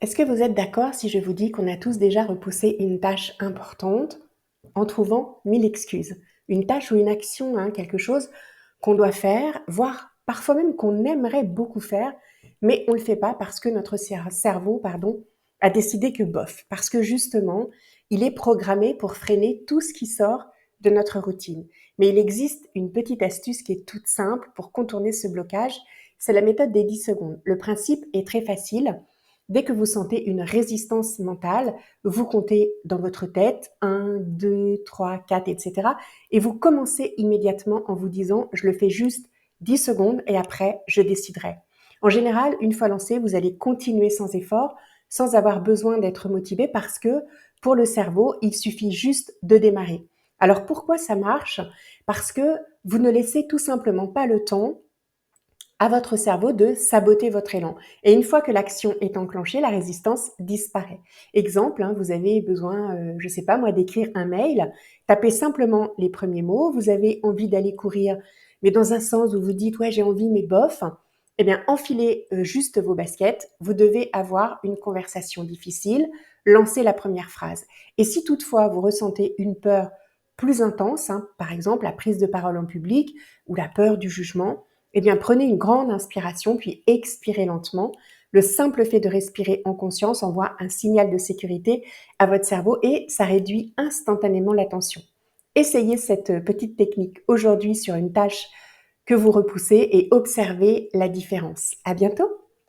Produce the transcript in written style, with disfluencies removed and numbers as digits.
Est-ce que vous êtes d'accord si je vous dis qu'on a tous déjà repoussé une tâche importante en trouvant 1000 excuses? Une tâche ou une action, hein, quelque chose qu'on doit faire, voire parfois même qu'on aimerait beaucoup faire, mais on ne le fait pas parce que notre cerveau, pardon, a décidé que bof, parce que justement, il est programmé pour freiner tout ce qui sort de notre routine. Mais il existe une petite astuce qui est toute simple pour contourner ce blocage, c'est la méthode des 10 secondes. Le principe est très facile. Dès que vous sentez une résistance mentale, vous comptez dans votre tête 1, 2, 3, 4, etc. Et vous commencez immédiatement en vous disant, je le fais juste 10 secondes et après, je déciderai. En général, une fois lancé, vous allez continuer sans effort, sans avoir besoin d'être motivé parce que pour le cerveau, il suffit juste de démarrer. Alors pourquoi ça marche? Parce que vous ne laissez tout simplement pas le temps à votre cerveau de saboter votre élan. Et une fois que l'action est enclenchée, la résistance disparaît. Exemple, hein, vous avez besoin, je sais pas moi, d'écrire un mail, tapez simplement les premiers mots, vous avez envie d'aller courir, mais dans un sens où vous dites, ouais, j'ai envie, mais bof, eh bien, enfilez juste vos baskets, vous devez avoir une conversation difficile, lancez la première phrase. Et si toutefois vous ressentez une peur plus intense, hein, par exemple la prise de parole en public ou la peur du jugement, eh bien, prenez une grande inspiration, puis expirez lentement. Le simple fait de respirer en conscience envoie un signal de sécurité à votre cerveau et ça réduit instantanément la tension. Essayez cette petite technique aujourd'hui sur une tâche que vous repoussez et observez la différence. À bientôt!